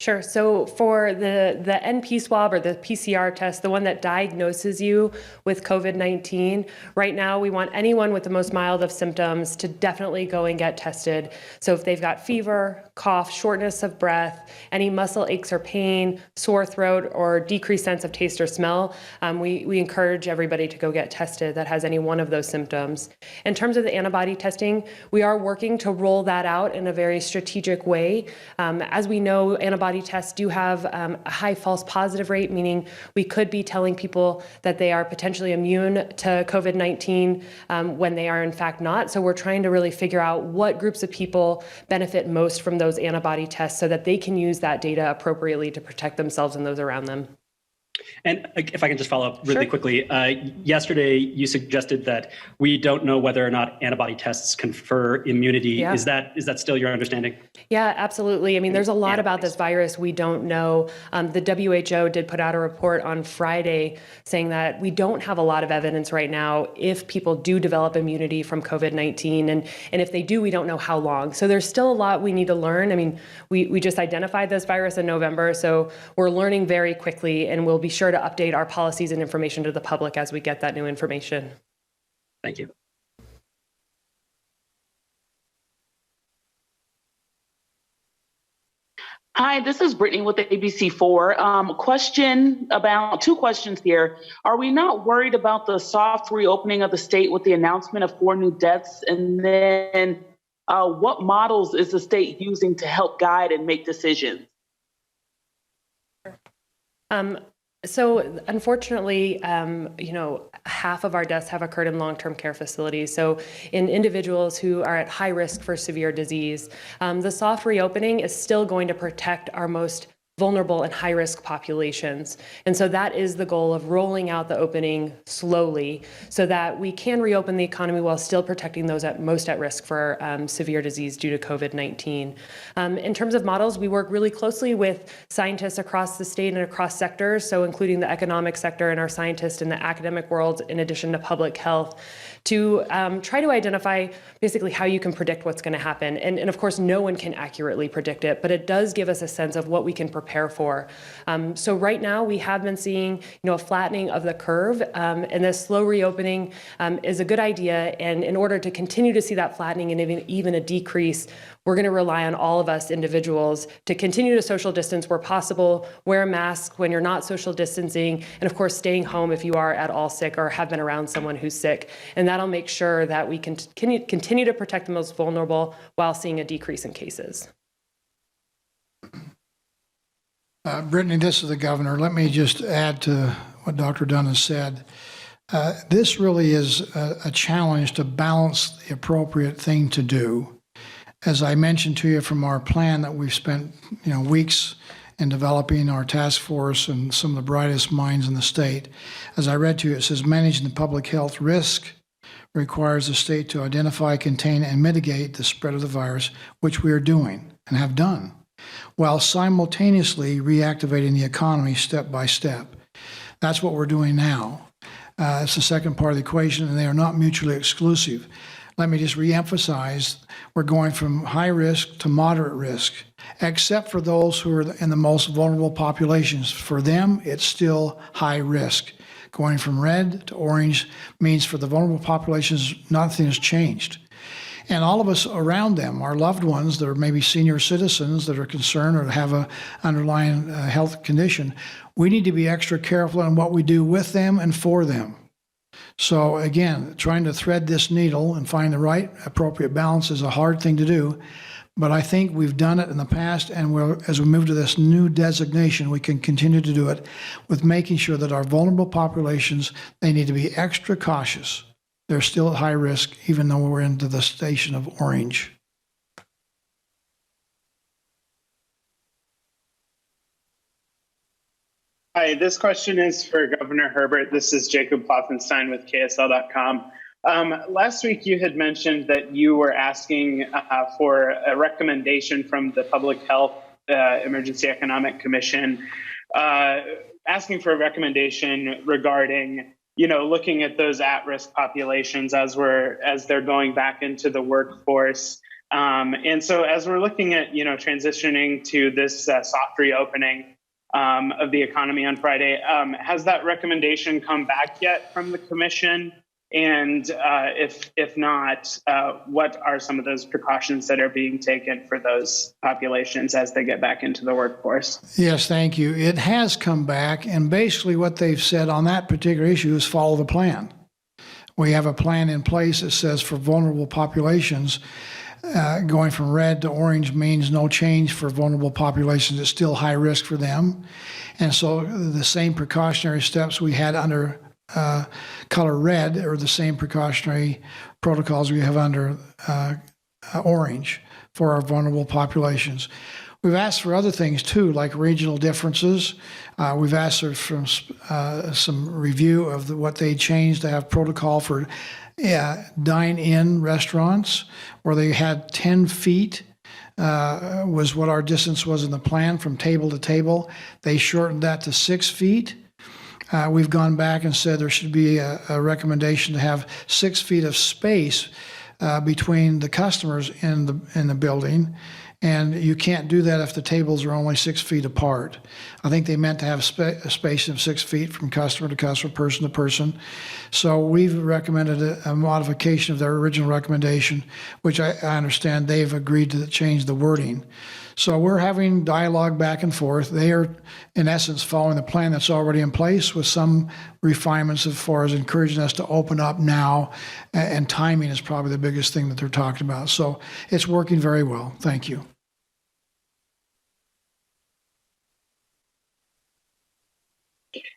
Speaker 4: Sure. So for the NP swab or the PCR test, the one that diagnoses you with COVID-19, right now we want anyone with the most mild of symptoms to definitely go and get tested. So if they've got fever, cough, shortness of breath, any muscle aches or pain, sore throat, or decreased sense of taste or smell, we encourage everybody to go get tested that has any one of those symptoms. In terms of the antibody testing, we are working to roll that out in a very strategic way. As we know, antibody tests do have a high false positive rate, meaning we could be telling people that they are potentially immune to COVID-19 when they are in fact not. So we're trying to really figure out what groups of people benefit most from those antibody tests so that they can use that data appropriately to protect themselves and those around them.
Speaker 7: And if I can just follow up really
Speaker 4: Sure.
Speaker 7: quickly, yesterday you suggested that we don't know whether or not antibody tests confer immunity.
Speaker 4: Yeah.
Speaker 7: Is that still your understanding?
Speaker 4: Yeah, absolutely. I mean, there's a lot about this virus we don't know. The WHO did put out a report on Friday saying that we don't have a lot of evidence right now if people do develop immunity from COVID-19. And if they do, we don't know how long. So there's still a lot we need to learn. I mean, we just identified this virus in November, so we're learning very quickly, and we'll be sure to update our policies and information to the public as we get that new information.
Speaker 7: Thank you.
Speaker 8: Hi, this is Brittany with ABC4. Two questions here. Are we not worried about the soft reopening of the state with the announcement of 4 new deaths? And then what models is the state using to help guide and make decisions?
Speaker 4: So unfortunately, half of our deaths have occurred in long-term care facilities. So in individuals who are at high risk for severe disease, the soft reopening is still going to protect our most vulnerable and high-risk populations. And so that is the goal of rolling out the opening slowly so that we can reopen the economy while still protecting those most at risk for severe disease due to COVID-19. In terms of models, we work really closely with scientists across the state and across sectors, so including the economic sector and our scientists in the academic world, in addition to public health, to try to identify basically how you can predict what's going to happen. And of course, no one can accurately predict it, but it does give us a sense of what we can prepare for. So right now, we have been seeing a flattening of the curve, and this slow reopening is a good idea. And in order to continue to see that flattening and even a decrease, we're going to rely on all of us individuals to continue to social distance where possible, wear a mask when you're not social distancing, and of course, staying home if you are at all sick or have been around someone who's sick. And that'll make sure that we can continue to protect the most vulnerable while seeing a decrease in cases.
Speaker 2: Brittany, this is the governor. Let me just add to what Dr. Dunn has said. This really is a challenge to balance the appropriate thing to do. As I mentioned to you from our plan that we've spent weeks in developing our task force and some of the brightest minds in the state, as I read to you, it says managing the public health risk requires the state to identify, contain, and mitigate the spread of the virus, which we are doing and have done, while simultaneously reactivating the economy step by step. That's what we're doing now. It's the second part of the equation, and they are not mutually exclusive. Let me just reemphasize, we're going from high risk to moderate risk, except for those who are in the most vulnerable populations. For them, it's still high risk. Going from red to orange means for the vulnerable populations, nothing has changed. And all of us around them, our loved ones that are maybe senior citizens that are concerned or have an underlying health condition, we need to be extra careful in what we do with them and for them. So again, trying to thread this needle and find the right appropriate balance is a hard thing to do. But I think we've done it in the past, and as we move to this new designation, we can continue to do it with making sure that our vulnerable populations, they need to be extra cautious. They're still at high risk, even though we're into the station of orange.
Speaker 9: Hi, this question is for Governor Herbert. This is Jacob Klopfenstein with KSL.com. Last week, you had mentioned that you were asking for a recommendation from the Public Health Emergency Economic Commission, asking for a recommendation regarding, looking at those at-risk populations as they're going back into the workforce. And so as we're looking at, transitioning to this soft reopening of the economy on Friday, has that recommendation come back yet from the commission? And if not, what are some of those precautions that are being taken for those populations as they get back into the workforce?
Speaker 2: Yes, thank you. It has come back, and basically what they've said on that particular issue is follow the plan. We have a plan in place that says for vulnerable populations, going from red to orange means no change for vulnerable populations. It's still high risk for them. And so the same precautionary steps we had under color red are the same precautionary protocols we have under orange for our vulnerable populations. We've asked for other things too, like regional differences. We've asked for some review of what they changed to have protocol for dine-in restaurants, where they had 10 feet was what our distance was in the plan from table to table. They shortened that to 6 feet. We've gone back and said there should be a recommendation to have 6 feet of space between the customers in the building, and you can't do that if the tables are only 6 feet apart. I think they meant to have a space of 6 feet from customer to customer, person to person. So we've recommended a modification of their original recommendation, which I understand they've agreed to change the wording. So we're having dialogue back and forth. They are, in essence, following the plan that's already in place with some refinements as far as encouraging us to open up now, and timing is probably the biggest thing that they're talking about. So it's working very well. Thank you.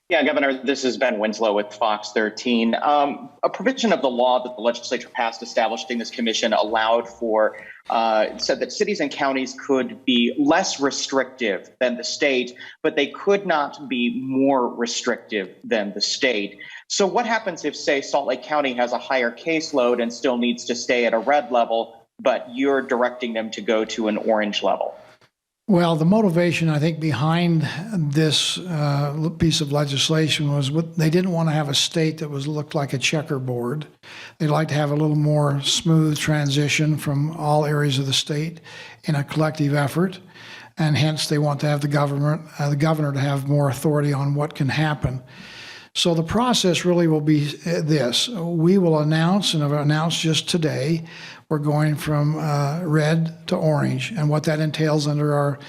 Speaker 10: Yeah, Governor, this is Ben Winslow with Fox 13. A provision of the law that the legislature passed establishing this commission allowed for, said that cities and counties could be less restrictive than the state, but they could not be more restrictive than the state. So what happens if, say, Salt Lake County has a higher caseload and still needs to stay at a red level, but you're directing them to go to an orange level?
Speaker 2: Well, the motivation, I think, behind this piece of legislation was they didn't want to have a state that looked like a checkerboard. They'd like to have a little more smooth transition from all areas of the state in a collective effort, and hence they want to have the governor to have more authority on what can happen. So the process really will be this. We will announce, and have announced just today, we're going from red to orange, and what that entails under our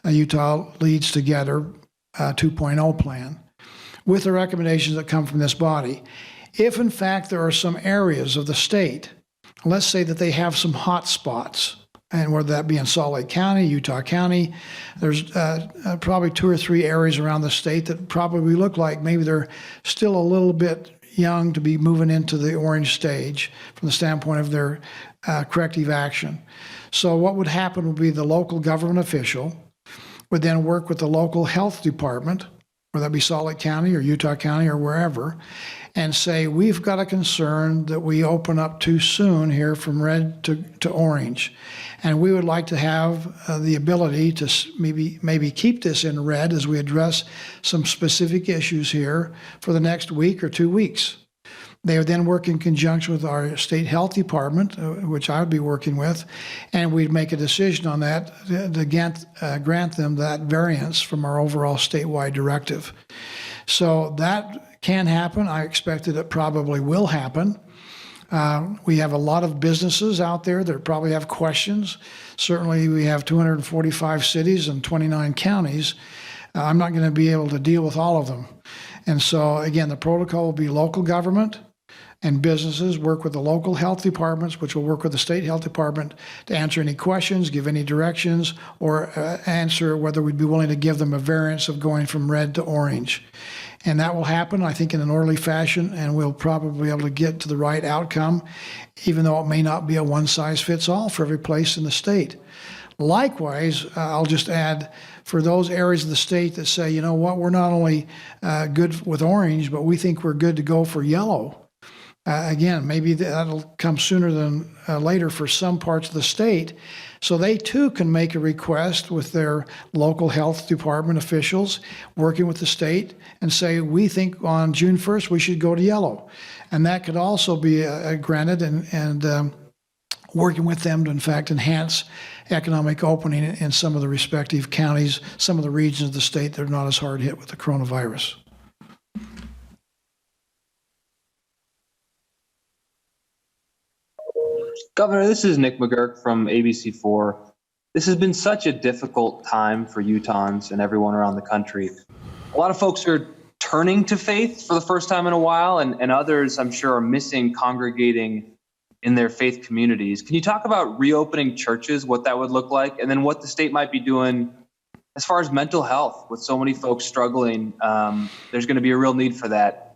Speaker 2: Utah Leads Together 2.0 plan, with the recommendations that come from this body. If, in fact, there are some areas of the state, let's say that they have some hot spots, and whether that be in Salt Lake County, Utah County, there's probably 2 or 3 areas around the state that probably look like maybe they're still a little bit young to be moving into the orange stage from the standpoint of their corrective action. So what would happen would be the local government official would then work with the local health department, whether that be Salt Lake County or Utah County or wherever, and say, we've got a concern that we open up too soon here from red to orange. And we would like to have the ability to maybe keep this in red as we address some specific issues here for the next week or 2 weeks. They would then work in conjunction with our state health department, which I would be working with, and we'd make a decision on that to grant them that variance from our overall statewide directive. So that can happen. I expect that it probably will happen. We have a lot of businesses out there that probably have questions. Certainly, we have 245 cities and 29 counties. I'm not going to be able to deal with all of them. And so, again, the protocol will be local government, and businesses, work with the local health departments, which will work with the state health department to answer any questions, give any directions, or answer whether we'd be willing to give them a variance of going from red to orange. And that will happen, I think, in an orderly fashion, and we'll probably be able to get to the right outcome, even though it may not be a one-size-fits-all for every place in the state. Likewise, I'll just add, for those areas of the state that say, you know what, we're not only good with orange, but we think we're good to go for yellow. Again, maybe that'll come sooner than later for some parts of the state. So they too can make a request with their local health department officials working with the state and say, we think on June 1st we should go to yellow. And that could also be granted and working with them to in fact enhance economic opening in some of the respective counties, some of the regions of the state that are not as hard hit with the coronavirus.
Speaker 11: Governor, this is Nick McGurk from ABC4. This has been such a difficult time for Utahns and everyone around the country. A lot of folks are turning to faith for the first time in a while, and others, I'm sure, are missing congregating in their faith communities. Can you talk about reopening churches, what that would look like, and then what the state might be doing as far as mental health with so many folks struggling? There's going to be a real need for that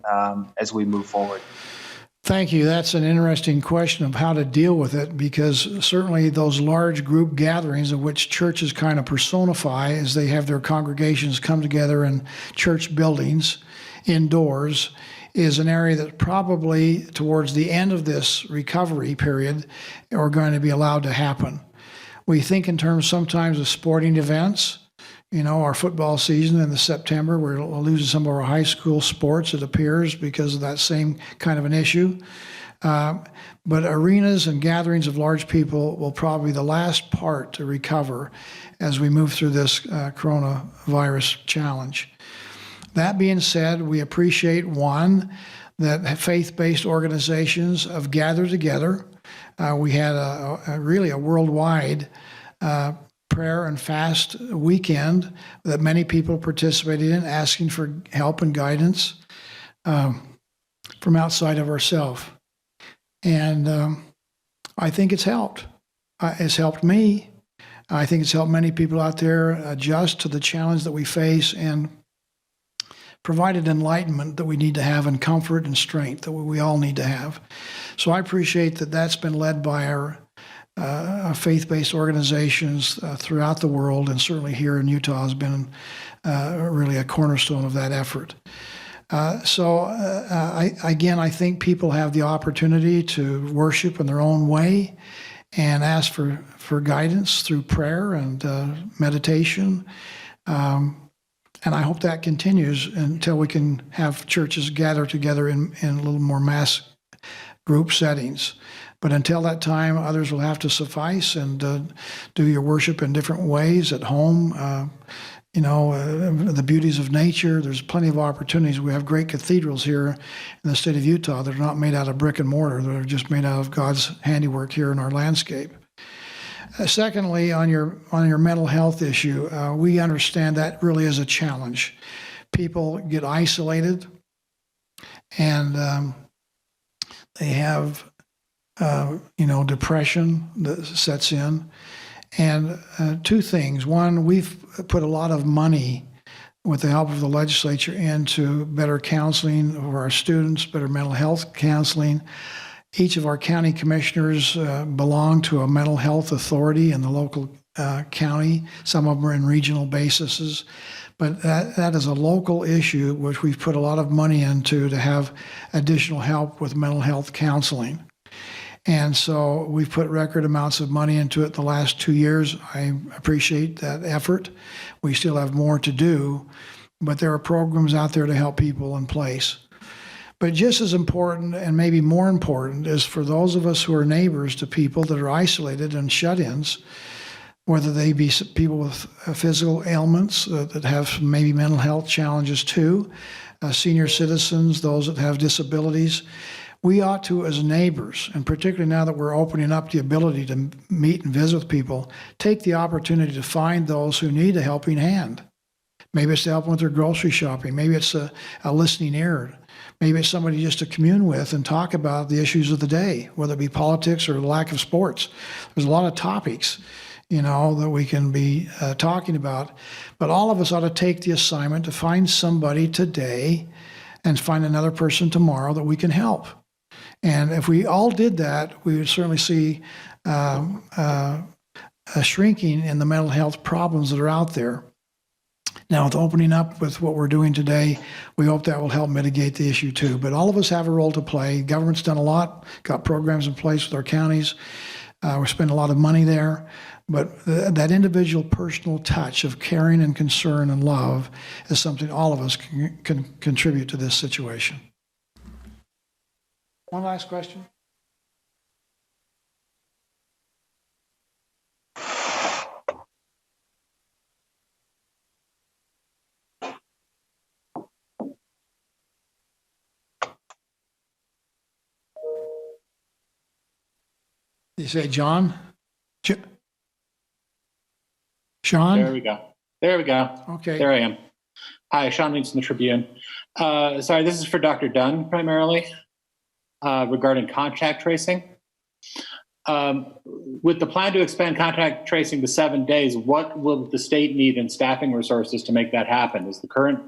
Speaker 11: as we move forward.
Speaker 2: Thank you. That's an interesting question of how to deal with it, because certainly those large group gatherings of which churches kind of personify as they have their congregations come together in church buildings indoors is an area that probably towards the end of this recovery period are going to be allowed to happen. We think in terms sometimes of sporting events. You know, our football season in the September, we're losing some of our high school sports, it appears, because of that same kind of an issue. But arenas and gatherings of large people will probably be the last part to recover as we move through this coronavirus challenge. That being said, we appreciate, one, that faith-based organizations have gathered together. We had really a worldwide prayer and fast weekend that many people participated in, asking for help and guidance from outside of ourselves. And I think it's helped. It's helped me. I think it's helped many people out there adjust to the challenge that we face and provided enlightenment that we need to have and comfort and strength that we all need to have. So I appreciate that that's been led by our faith-based organizations throughout the world, and certainly here in Utah has been really a cornerstone of that effort. I think people have the opportunity to worship in their own way and ask for guidance through prayer and meditation. And I hope that continues until we can have churches gather together in a little more mass group settings. But until that time, others will have to suffice and do your worship in different ways at home. The beauties of nature, there's plenty of opportunities. We have great cathedrals here in the state of Utah that are not made out of brick and mortar. They're just made out of God's handiwork here in our landscape. Secondly, on your mental health issue, we understand that really is a challenge. People get isolated and they have depression that sets in. And two things. One, we've put a lot of money with the help of the legislature into better counseling for our students, better mental health counseling. Each of our county commissioners belong to a mental health authority in the local county. Some of them are in regional bases. But that is a local issue which we've put a lot of money into to have additional help with mental health counseling. And so we've put record amounts of money into it the last 2 years. I appreciate that effort. We still have more to do, but there are programs out there to help people in place. But just as important, and maybe more important, is for those of us who are neighbors to people that are isolated and shut-ins, whether they be people with physical ailments that have maybe mental health challenges too, senior citizens, those that have disabilities. We ought to, as neighbors, and particularly now that we're opening up the ability to meet and visit with people, take the opportunity to find those who need a helping hand. Maybe it's to help them with their grocery shopping. Maybe it's a listening ear. Maybe it's somebody just to commune with and talk about the issues of the day, whether it be politics or the lack of sports. There's a lot of topics, that we can be talking about. But all of us ought to take the assignment to find somebody today and find another person tomorrow that we can help. And if we all did that, we would certainly see a shrinking in the mental health problems that are out there. Now, with opening up with what we're doing today, we hope that will help mitigate the issue too. But all of us have a role to play. Government's done a lot, got programs in place with our counties. We're spending a lot of money there. But that individual personal touch of caring and concern and love is something all of us can contribute to this situation. One last question. You say John? Sean?
Speaker 12: There we go.
Speaker 2: Okay.
Speaker 12: There I am. Hi, Sean Meeks from the Tribune. Sorry, this is for Dr. Dunn primarily regarding contact tracing. With the plan to expand contact tracing to 7 days, what will the state need in staffing resources to make that happen? Is the current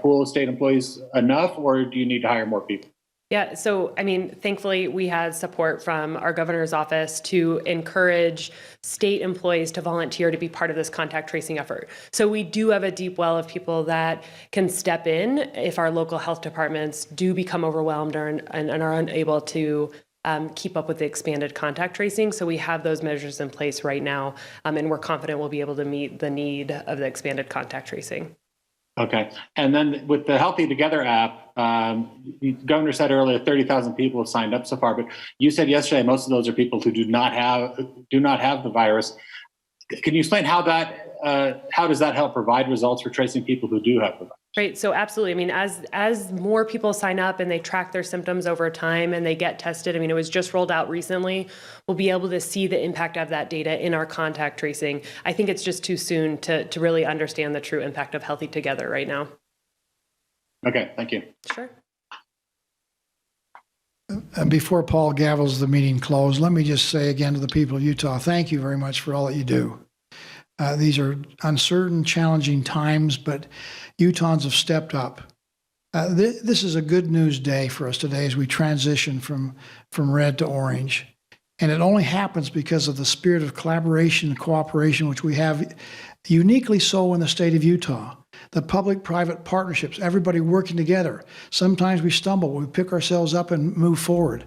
Speaker 12: pool of state employees enough, or do you need to hire more people?
Speaker 4: Yeah, so thankfully we had support from our governor's office to encourage state employees to volunteer to be part of this contact tracing effort. So we do have a deep well of people that can step in if our local health departments do become overwhelmed and are unable to keep up with the expanded contact tracing. So we have those measures in place right now, and we're confident we'll be able to meet the need of the expanded contact tracing.
Speaker 12: Okay. And then with the Healthy Together app, the governor said earlier 30,000 people have signed up so far, but you said yesterday most of those are people who do not have the virus. Can you explain how does that help provide results for tracing people who do have the virus?
Speaker 4: Right. So absolutely. As more people sign up and they track their symptoms over time and they get tested, it was just rolled out recently, we'll be able to see the impact of that data in our contact tracing. I think it's just too soon to really understand the true impact of Healthy Together right now.
Speaker 12: Okay. Thank you.
Speaker 4: Sure.
Speaker 2: Before Paul gavels the meeting closed, let me just say again to the people of Utah, thank you very much for all that you do. These are uncertain, challenging times, but Utahns have stepped up. This is a good news day for us today as we transition from red to orange. And it only happens because of the spirit of collaboration and cooperation, which we have uniquely so in the state of Utah. The public-private partnerships, everybody working together. Sometimes we stumble, we pick ourselves up and move forward.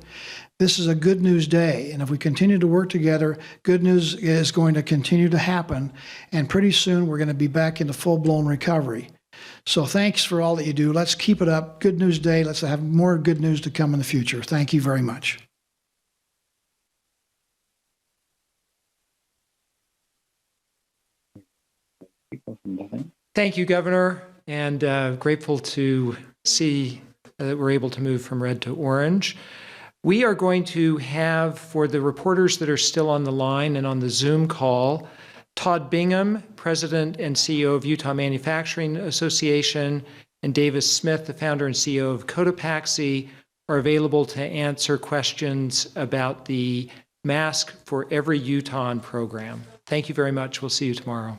Speaker 2: This is a good news day, and if we continue to work together, good news is going to continue to happen, and pretty soon we're going to be back into full-blown recovery. So thanks for all that you do. Let's keep it up. Good news day. Let's have more good news to come in the future. Thank you very much.
Speaker 1: Thank you, Governor, and grateful to see that we're able to move from red to orange. We are going to have, for the reporters that are still on the line and on the Zoom call, Todd Bingham, President and CEO of Utah Manufacturing Association, and Davis Smith, the founder and CEO of Cotopaxi, are available to answer questions about the Mask for Every Utahn program. Thank you very much. We'll see you tomorrow.